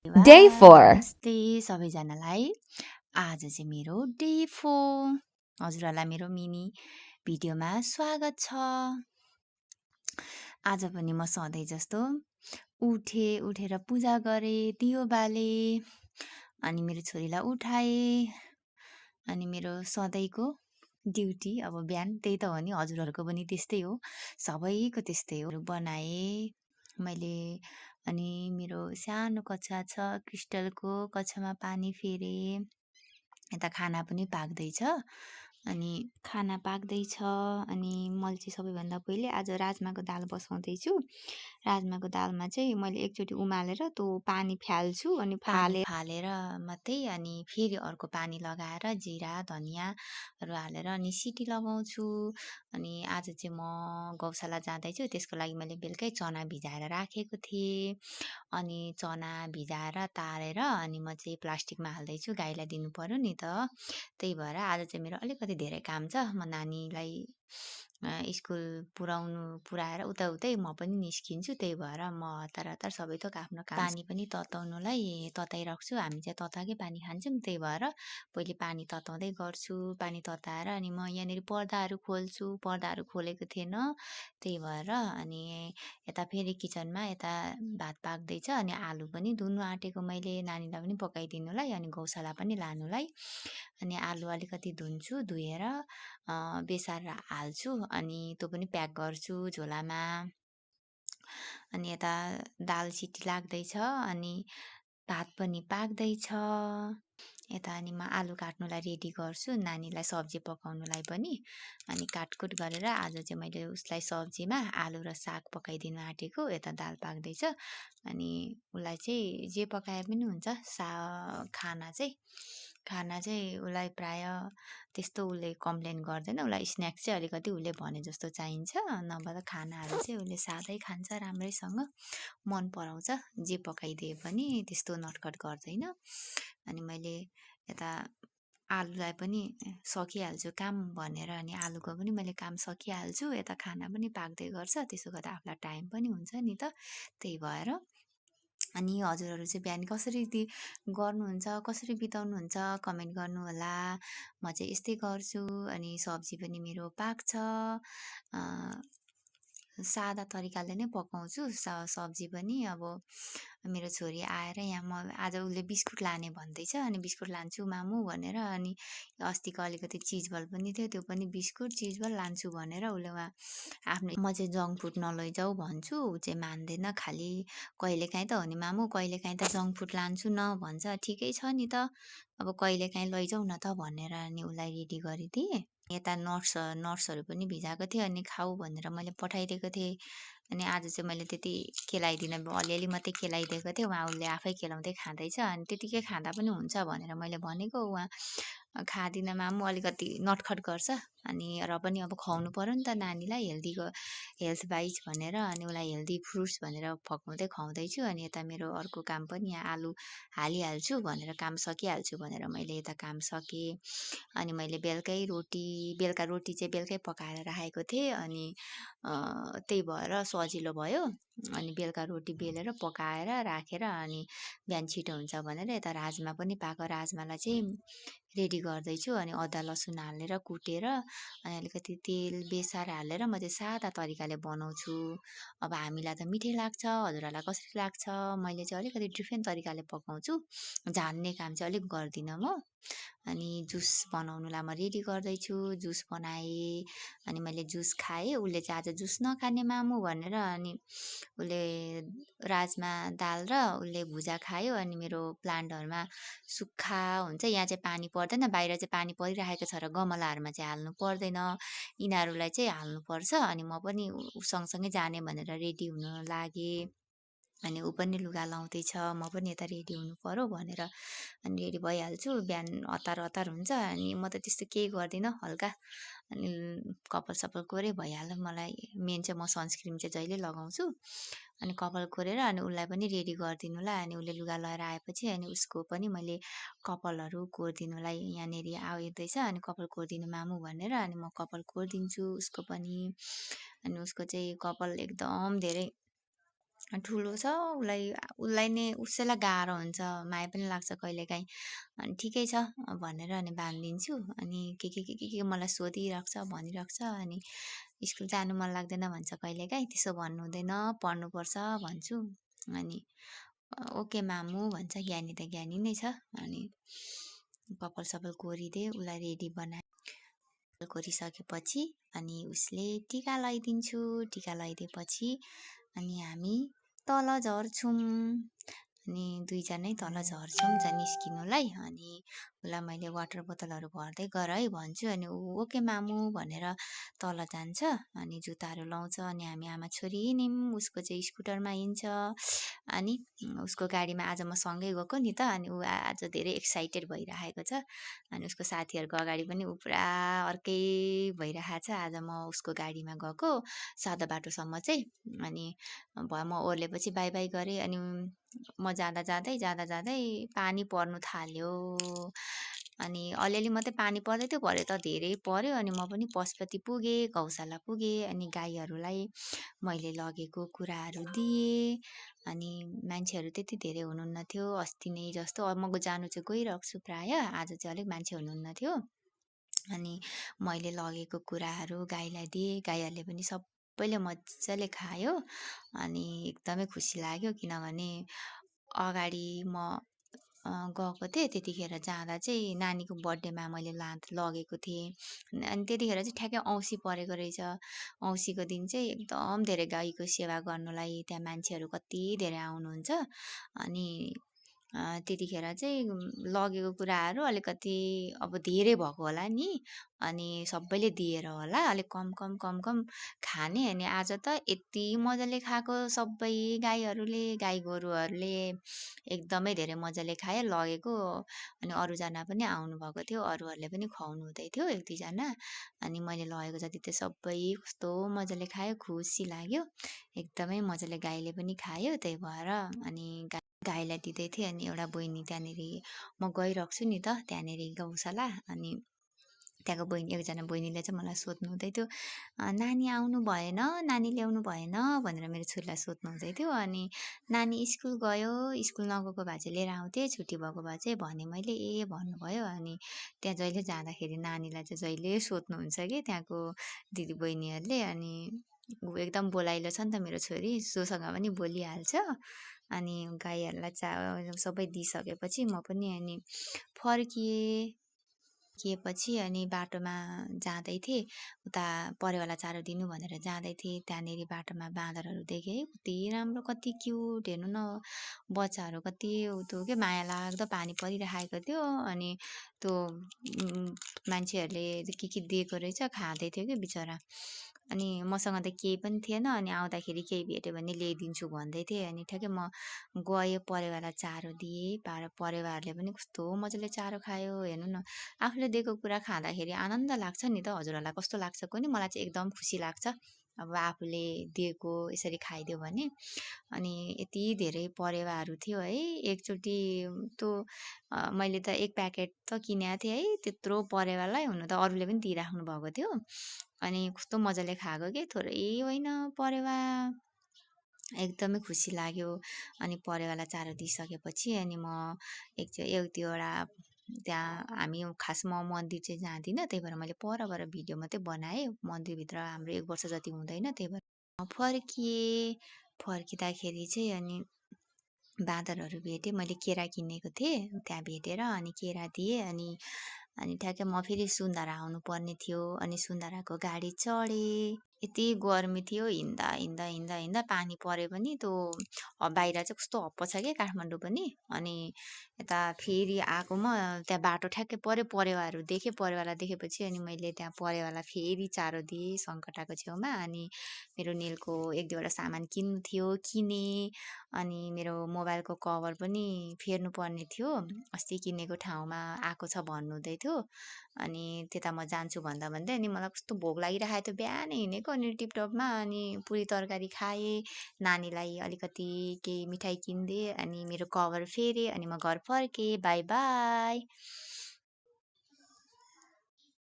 Day 4. नमस्ते सबैजनालाई। आज चाहिँ मेरो डे 4। हजुरहरूलाई मेरो मिनी भिडियोमा स्वागत छ। आज पनि म सधैँ जस्तो उठेर पूजा गरे, दियो बाले, अनि मेरो छोरीलाई उठाए, अनि मेरो सधैँको ड्युटी अब बिहान त्यही त हो नि, हजुरहरूको पनि त्यस्तै हो, सबैको त्यस्तै हो। बनाए मैले, अनि मेरो सानो कक्षा छ क्रिस्टलको, कक्षामा पानी फेरे, यता खाना पनि पाक्दैछ, अनि खाना पाक्दैछ। अनि मैले चाहिँ सबैभन्दा पहिले आज राजमाको दाल बसाउँदैछु। राजमाको दालमा चाहिँ मैले एकचोटि उमालेर त्यो पानी फाल्छु, अनि फालेर मात्रै अनि फेरि अर्को पानी लगाएर जिरा धनियाँहरू हालेर अनि सिटी लगाउँछु। अनि आज चाहिँ म गौशाला जाँदैछु, त्यसको लागि मैले बेलुकै चना भिजाएर राखेको थिएँ। अनि चना भिजाएर तारेर अनि म चाहिँ प्लास्टिकमा हाल्दैछु, गाईलाई दिनु पर्यो नि त। त्यही भएर आज चाहिँ मेरो अलिकति धेरै काम छ। म नानीलाई स्कुल पुऱ्याएर उतै म पनि निस्किन्छु। त्यही भएर म हतार सबै थोक आफ्नो काम पानी पनि तताउनुलाई तताइराख्छु। हामी चाहिँ तताएकै पानी खान्छौँ, त्यही भएर पहिले पानी तताउँदै गर्छु। पानी तताएर अनि म यहाँनिर पर्दाहरू खोल्छु, पर्दाहरू खोलेको थिएन, त्यही भएर। अनि यता फेरि किचनमा यता भात पाक्दैछ, अनि आलु पनि धुनु आँटेको मैले नानीलाई पनि पकाइदिनुलाई, अनि गौशाला पनि लानुलाई। अनि आलु अलिकति धुन्छु, धोएर बेसार हाल्छु, अनि त्यो पनि प्याक गर्छु झोलामा। अनि यता दाल सिटी लाग्दैछ, अनि भात पनि पाक्दैछ। यता अनि म आलु काट्नुलाई रेडी गर्छु, नानीलाई सब्जी पकाउनुलाई पनि। अनि काटकुट गरेर आज चाहिँ मैले उसलाई सब्जीमा आलु र साग पकाइदिनु आँटेको। यता दाल पाक्दैछ, अनि उसलाई चाहिँ जे पकाए पनि हुन्छ। खाना चाहिँ उसलाई प्राय त्यस्तो उसले कम्प्लेन गर्दैन। उसलाई स्न्याक्स चाहिँ अलिकति उसले भने जस्तो चाहिन्छ, नभए त खानाहरू चाहिँ उसले सादै खान्छ, राम्रैसँग मन पराउँछ। जे पकाइदिए पनि त्यस्तो नटखट गर्दैन। अनि मैले यता आलुलाई पनि सकिहाल्छु काम भनेर, अनि आलुको पनि मैले काम सकिहाल्छु। यता खाना पनि पाक्दै गर्छ, त्यसो गर्दा आफूलाई टाइम पनि हुन्छ नि त। त्यही भएर अनि हजुरहरू चाहिँ बिहान कसरी गर्नुहुन्छ, कसरी बिताउनुहुन्छ, कमेन्ट गर्नुहोला। म चाहिँ यस्तै गर्छु। अनि सब्जी पनि मेरो पाक्छ, सादा तरिकाले नै पकाउँछु सब्जी पनि। अब मेरो छोरी आएर यहाँ म आज उसले बिस्कुट लाने भन्दैछ, अनि बिस्कुट लान्छु मामु भनेर। अनि अस्तिको अलिकति चिजबल पनि थियो, त्यो पनि बिस्कुट चिजबल लान्छु भनेर उसले उहाँ आफ्नो। म चाहिँ जङ्क फुड नलैजाऊ भन्छु, ऊ चाहिँ मान्दैन। खालि कहिलेकाहीँ त हो नि मामु, कहिलेकाहीँ त जङ्क फुड लान्छु न भन्छ। ठिकै छ नि त, अब कहिलेकाहीँ लैजाऊ न त भनेर अनि उसलाई रेडी गरिदिएँ। यता नट्सहरू पनि भिजाएको थिएँ, अनि खाऊ भनेर मैले पठाइदिएको थिएँ। अनि आज चाहिँ मैले त्यति केलाइदिनँ, अलिअलि मात्रै केलाइदिएको थिएँ। उहाँ उसले आफै केलाउँदै खाँदैछ, अनि त्यतिकै खाँदा पनि हुन्छ भनेर मैले भनेको। उहाँ खाँदिनँ मामु, अलिकति नटखट गर्छ। अनि र पनि अब खुवाउनु पर्यो नि त नानीलाई, हेल्थ वाइज भनेर। अनि उसलाई हेल्दी फ्रुट्स भनेर फकाउँदै खुवाउँदैछु। अनि यता मेरो अर्को काम पनि यहाँ आलु हालिहाल्छु भनेर, काम सकिहाल्छु भनेर मैले यता काम सकेँ। अनि मैले बेलुका रोटी चाहिँ बेलुकै पकाएर राखेको थिएँ, अनि त्यही भएर सजिलो भयो। अनि बेलुका रोटी बेलेर पकाएर राखेर अनि बिहान छिटो हुन्छ भनेर यता राजमा पनि पाएको। राजमालाई चाहिँ रेडी गर्दैछु, अनि अदुवा लसुन हालेर कुटेर, अनि अलिकति तेल बेसार हालेर म चाहिँ सादा तरिकाले बनाउँछु। अब हामीलाई त मिठै लाग्छ, हजुरहरूलाई कसरी लाग्छ। मैले चाहिँ अलिकति डिफ्रेन्ट तरिकाले पकाउँछु, झान्ने काम चाहिँ अलिक गर्दिनँ म। अनि जुस बनाउनुलाई म रेडी गर्दैछु, जुस बनाएँ, अनि मैले जुस खाएँ। उसले चाहिँ आज जुस नखाने मामु भनेर, अनि उसले राजमा दाल र उसले भुजा खायो। अनि मेरो प्लान्टहरूमा सुक्खा हुन्छ, यहाँ चाहिँ पानी पर्दैन, बाहिर चाहिँ पानी परिरहेको छ र गमलाहरूमा चाहिँ हाल्नु पर्दैन, यिनीहरूलाई चाहिँ हाल्नुपर्छ। अनि म पनि सँगसँगै जाने भनेर रेडी हुन लागेँ। अनि ऊ पनि लुगा लाउँदैछ, म पनि यता रेडी हुनु पर्यो भनेर अनि रेडी भइहाल्छु। बिहान हतार हुन्छ, अनि म त त्यस्तो केही गर्दिनँ, हल्का अनि कपाल सपाल कोरे भइहाल्यो। मलाई मेन चाहिँ म सनस्क्रिन चाहिँ जहिले लगाउँछु। अनि कपाल कोरेर अनि उसलाई पनि रेडी गरिदिनुलाई, अनि उसले लुगा लगाएर आएपछि अनि उसको पनि मैले कपालहरू कोरिदिनुलाई यहाँनिर आउँदैछ। अनि कपाल कोरिदिनु मामु भनेर, अनि म कपाल कोरिदिन्छु उसको पनि। अनि उसको चाहिँ कपाल एकदम धेरै ठुलो छ उसलाई उसलाई नै उसैलाई गाह्रो हुन्छ, माया पनि लाग्छ कहिलेकाहीँ। अनि ठिकै छ भनेर अनि बाँधिदिन्छु। अनि के मलाई सोधिरहेको छ, भनिरहेको छ। अनि स्कुल जानु मन लाग्दैन भन्छ कहिलेकाहीँ, त्यसो भन्नु हुँदैन, पढ्नुपर्छ भन्छु। अनि ओके मामु भन्छ, ज्ञानी त ज्ञानी नै छ। अनि कपाल-सपाल कोरिदिए, उसलाई रेडी बनाए। कोरिसकेपछि अनि उसले टिका लगाइदिन्छु। टिका लगाइदिएपछि अनि हामी तल झर्छौँ। अनि दुईजनै तल झर्छौँ निस्किनुलाई। अनि उसलाई मैले वाटर बोतलहरू भर्दै गर है भन्छु। अनि ऊ ओके मामु भनेर तल जान्छ। अनि जुत्ताहरू लाउँछ। अनि हामी आमा छोरी हिँड्यौँ। उसको चाहिँ स्कुटरमा हिँड्छ। अनि उसको गाडीमा आज म सँगै गएको नि त। अनि ऊ आज धेरै एक्साइटेड भइरहेको छ। अनि उसको साथीहरूको अगाडि पनि ऊ पुरा अर्कै भइरहेको छ। आज म उसको गाडीमा गएको सादा बाटोसम्म चाहिँ। अनि म ओर्लेपछि बाई बाई गरेँ। अनि म जाँदा जाँदै पानी पर्नु थाल्यो। अनि अलिअलि मात्रै पानी पर्दै थियो, भरे त धेरै पर्यो। अनि म पनि पशुपति पुगेँ, गौशाला पुगेँ। अनि गाईहरूलाई मैले लगेको कुराहरू दिएँ। अनि मान्छेहरू त्यति धेरै हुनुहुन्न थियो अस्ति नै जस्तो। अब म जानु चाहिँ गइरहेको छु प्रायः, आज चाहिँ अलिक मान्छे हुनुहुन्न थियो। अनि मैले लगेको कुराहरू गाईलाई दिएँ। गाईहरूले पनि सबैले मजाले खायो। अनि एकदमै खुसी लाग्यो, किनभने अगाडि म गएको थिएँ, त्यतिखेर जाँदा चाहिँ नानीको बर्थडेमा मैले लगेको थिएँ। अनि त्यतिखेर चाहिँ ठ्याक्कै औँसी परेको रहेछ। औँसीको दिन चाहिँ एकदम धेरै गाईको सेवा गर्नुलाई त्यहाँ मान्छेहरू कति धेरै आउनुहुन्छ। अनि त्यतिखेर चाहिँ लगेको कुराहरू अलिकति अब धेरै भएको होला नि। अनि सबैले दिएर होला, अलिक कम खाने। अनि आज त यति मजाले खाएको सबै गाई गोरुहरूले एकदमै धेरै मजाले खाए लगेको। अनि अरूजना पनि आउनुभएको थियो, अरूहरूले पनि खुवाउनु हुँदै थियो एक दुईजना। अनि मैले लगेको जति त्यो सबै कस्तो मजाले खायो, खुसी लाग्यो एकदमै मजाले। गाईले पनि खायो, त्यही भएर अनि गाईलाई दिँदै थिएँ। अनि एउटा बहिनी त्यहाँनिर म गइरहेको छु नि त त्यहाँनिर गौशाला। अनि त्यहाँको एकजना बहिनीले चाहिँ मलाई सोध्नु हुँदै थियो, नानी आउनु भएन, नानी ल्याउनु भएन भनेर मेरो छोरीलाई सोध्नु हुँदै थियो। अनि नानी स्कुल गयो, स्कुल नगएको भए चाहिँ लिएर आउँथेँ, छुट्टी भएको भए चाहिँ भने मैले भन्नुभयो। अनि त्यहाँ जहिले जाँदाखेरि नानीलाई चाहिँ जहिले सोध्नुहुन्छ कि त्यहाँको दिदीबहिनीहरूले। अनि ऊ एकदम बोलाइलो छ नि त मेरो छोरी, जोसँग पनि बोलिहाल्छ। अनि गाईहरूलाई सबै दिइसकेपछि म पनि अनि फर्किएपछि अनि बाटोमा जाँदै थिएँ, उता परेवाला चारो दिनु भनेर जाँदै थिएँ। त्यहाँनिर बाटोमा बाँदरहरू देखेँ, कति राम्रो, कति क्युट, हेर्नु न बच्चाहरू कति त्यो के माया लाग्दो पानी परिरहेको थियो। अनि त्यो मान्छेहरूले के दिएको रहेछ, खाँदै थियो कि बिचरा। अनि मसँग त केही पनि थिएन। अनि आउँदाखेरि केही भेट्यो भने ल्याइदिन्छु भन्दै थिएँ। अनि ठ्याक्कै म गएँ, परेवालाई चारो दिएँ। परेवाहरूले पनि कस्तो मजाले चारो खायो, हेर्नु न। आफूले दिएको कुरा खाँदाखेरि आनन्द लाग्छ नि त। हजुरहरूलाई कस्तो लाग्छ कुनि? मलाई चाहिँ एकदम खुसी लाग्छ अब आफूले दिएको यसरी खाइदियो भने। अनि यति धेरै परेवाहरू थियो है, एकचोटि त्यो मैले त एक प्याकेट त किनेको थिएँ है, त्यत्रो परेवालाई। हुन त अरूले पनि दिइराख्नु भएको थियो। अनि कस्तो मजाले खाएको के, थोरै होइन परेवा। एकदमै खुसी लाग्यो। अनि परेवालाई चारो दिइसकेपछि अनि म एउटा त्यहाँ हामी खासमा मन्दिर चाहिँ जाँदिनँ, त्यही भएर मैले परबाट भिडियो मात्रै बनाएँ। मन्दिरभित्र हाम्रो 1 वर्ष जति हुँदैन, त्यही भएर फर्किँदाखेरि चाहिँ अनि बाँदरहरू भेटेँ। मैले केरा किनेको थिएँ, त्यहाँ भेटेर अनि केरा दिएँ। अनि ठ्याक्कै म फेरि सुन्धारा आउनुपर्ने थियो। अनि सुन्धाराको गाडी चढेँ। यति गर्मी थियो, हिँड्दा पानी पऱ्यो पनि त्यो बाहिर चाहिँ कस्तो हप्पो छ क्या काठमाडौँ पनि। अनि यता फेरि आएकोमा त्यहाँ बाटो ठ्याक्कै पऱ्यो, परेवाहरू देखेँ। परेवालाई देखेपछि अनि मैले त्यहाँ परेवालाई फेरि चारो दिएँ सङ्कटाको छेउमा। अनि मेरो नेलको 1-2वटा सामान किन्नु थियो, किनेँ। अनि मेरो मोबाइलको कभर पनि फेर्नु पर्ने थियो, अस्ति किनेको ठाउँमा आएको छ भन्नुहुँदै थियो। अनि त्यता म जान्छु भन्दै अनि मलाई कस्तो भोक लागिरहेको थियो, बिहानै हिँडेको। अनि टिपटपमा अनि पुरी तरकारी खाएँ, नानीलाई अलिकति केही मिठाई किनिदिएँ। अनि मेरो कभर फेरेँ। अनि म घर फर्केँ। By by.